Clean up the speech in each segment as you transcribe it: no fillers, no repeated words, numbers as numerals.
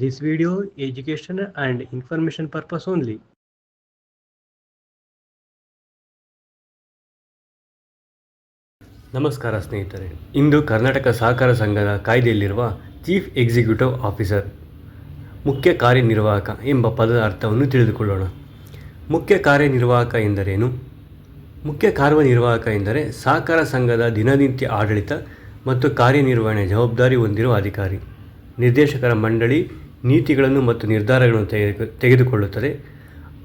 This video education and information purpose only. ನಮಸ್ಕಾರ ಸ್ನೇಹಿತರೆ. ಇಂದು ಕರ್ನಾಟಕ ಸಹಕಾರ ಸಂಘದ ಕಾಯ್ದೆಯಲ್ಲಿರುವ ಚೀಫ್ ಎಕ್ಸಿಕ್ಯೂಟಿವ್ ಆಫೀಸರ್ ಮುಖ್ಯ ಕಾರ್ಯನಿರ್ವಾಹಕ ಎಂಬ ಪದದ ಅರ್ಥವನ್ನು ತಿಳಿದುಕೊಳ್ಳೋಣ. ಮುಖ್ಯ ಕಾರ್ಯನಿರ್ವಾಹಕ ಎಂದರೇನು? ಮುಖ್ಯ ಕಾರ್ಯನಿರ್ವಾಹಕ ಎಂದರೆ ಸಹಕಾರ ಸಂಘದ ದಿನನಿತ್ಯ ಆಡಳಿತ ಮತ್ತು ಕಾರ್ಯನಿರ್ವಹಣೆ ಜವಾಬ್ದಾರಿ ಹೊಂದಿರುವ ಅಧಿಕಾರಿ. ನಿರ್ದೇಶಕರ ಮಂಡಳಿ ನೀತಿಗಳನ್ನು ಮತ್ತು ನಿರ್ಧಾರಗಳನ್ನು ತೆಗೆದುಕೊಳ್ಳುತ್ತದೆ.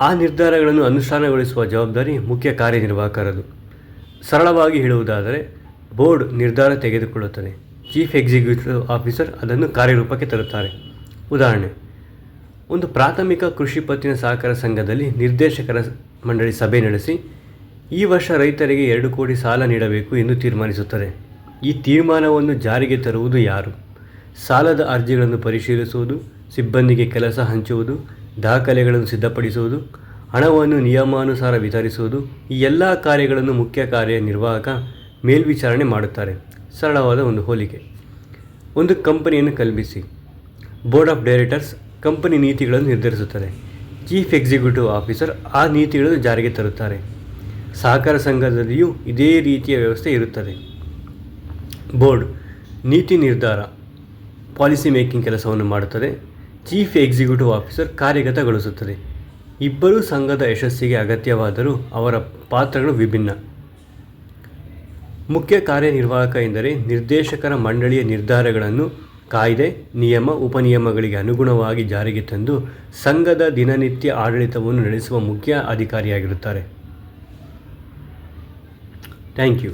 ಆ ನಿರ್ಧಾರಗಳನ್ನು ಅನುಷ್ಠಾನಗೊಳಿಸುವ ಜವಾಬ್ದಾರಿ ಮುಖ್ಯ ಕಾರ್ಯನಿರ್ವಾಹಕರದು. ಸರಳವಾಗಿ ಹೇಳುವುದಾದರೆ ಬೋರ್ಡ್ ನಿರ್ಧಾರ ತೆಗೆದುಕೊಳ್ಳುತ್ತದೆ, ಚೀಫ್ ಎಕ್ಸಿಕ್ಯೂಟಿವ್ ಆಫೀಸರ್ ಅದನ್ನು ಕಾರ್ಯರೂಪಕ್ಕೆ ತರುತ್ತಾರೆ. ಉದಾಹರಣೆ, ಒಂದು ಪ್ರಾಥಮಿಕ ಕೃಷಿ ಪತ್ತಿನ ಸಹಕಾರ ಸಂಘದಲ್ಲಿ ನಿರ್ದೇಶಕರ ಮಂಡಳಿ ಸಭೆ ನಡೆಸಿ ಈ ವರ್ಷ ರೈತರಿಗೆ 2 ಕೋಟಿ ಸಾಲ ನೀಡಬೇಕು ಎಂದು ತೀರ್ಮಾನಿಸುತ್ತದೆ. ಈ ತೀರ್ಮಾನವನ್ನು ಜಾರಿಗೆ ತರುವುದು ಯಾರು? ಸಾಲದ ಅರ್ಜಿಗಳನ್ನು ಪರಿಶೀಲಿಸುವುದು, ಸಿಬ್ಬಂದಿಗೆ ಕೆಲಸ ಹಂಚುವುದು, ದಾಖಲೆಗಳನ್ನು ಸಿದ್ಧಪಡಿಸುವುದು, ಹಣವನ್ನು ನಿಯಮಾನುಸಾರ ವಿತರಿಸುವುದು, ಈ ಎಲ್ಲ ಕಾರ್ಯಗಳನ್ನು ಮುಖ್ಯ ಕಾರ್ಯನಿರ್ವಾಹಕ ಮೇಲ್ವಿಚಾರಣೆ ಮಾಡುತ್ತಾರೆ. ಸರಳವಾದ ಒಂದು ಹೋಲಿಕೆ. ಒಂದು ಕಂಪನಿಯನ್ನು ಕಲ್ಪಿಸಿ. ಬೋರ್ಡ್ ಆಫ್ ಡೈರೆಕ್ಟರ್ಸ್ ಕಂಪನಿ ನೀತಿಗಳನ್ನು ನಿರ್ಧರಿಸುತ್ತದೆ. ಚೀಫ್ ಎಕ್ಸಿಕ್ಯೂಟಿವ್ ಆಫೀಸರ್ ಆ ನೀತಿಗಳನ್ನು ಜಾರಿಗೆ ತರುತ್ತಾರೆ. ಸಹಕಾರ ಸಂಘದಲ್ಲಿಯೂ ಇದೇ ರೀತಿಯ ವ್ಯವಸ್ಥೆ ಇರುತ್ತದೆ. ಬೋರ್ಡ್ ನೀತಿ ನಿರ್ಧಾರ ಪಾಲಿಸಿ ಮೇಕಿಂಗ್ ಕೆಲಸವನ್ನು ಮಾಡುತ್ತದೆ. ಚೀಫ್ ಎಕ್ಸಿಕ್ಯೂಟಿವ್ ಆಫೀಸರ್ ಕಾರ್ಯಗತಗೊಳಿಸುತ್ತದೆ. ಇಬ್ಬರೂ ಸಂಘದ ಯಶಸ್ಸಿಗೆ ಅಗತ್ಯವಾದರೂ ಅವರ ಪಾತ್ರಗಳು ವಿಭಿನ್ನ. ಮುಖ್ಯ ಕಾರ್ಯನಿರ್ವಾಹಕ ಎಂದರೆ ನಿರ್ದೇಶಕರ ಮಂಡಳಿಯ ನಿರ್ಧಾರಗಳನ್ನು ಕಾಯ್ದೆ, ನಿಯಮ, ಉಪನಿಯಮಗಳಿಗೆ ಅನುಗುಣವಾಗಿ ಜಾರಿಗೆ ತಂದು ಸಂಘದ ದಿನನಿತ್ಯ ಆಡಳಿತವನ್ನು ನಡೆಸುವ ಮುಖ್ಯ ಅಧಿಕಾರಿಯಾಗಿರುತ್ತಾರೆ. Thank you.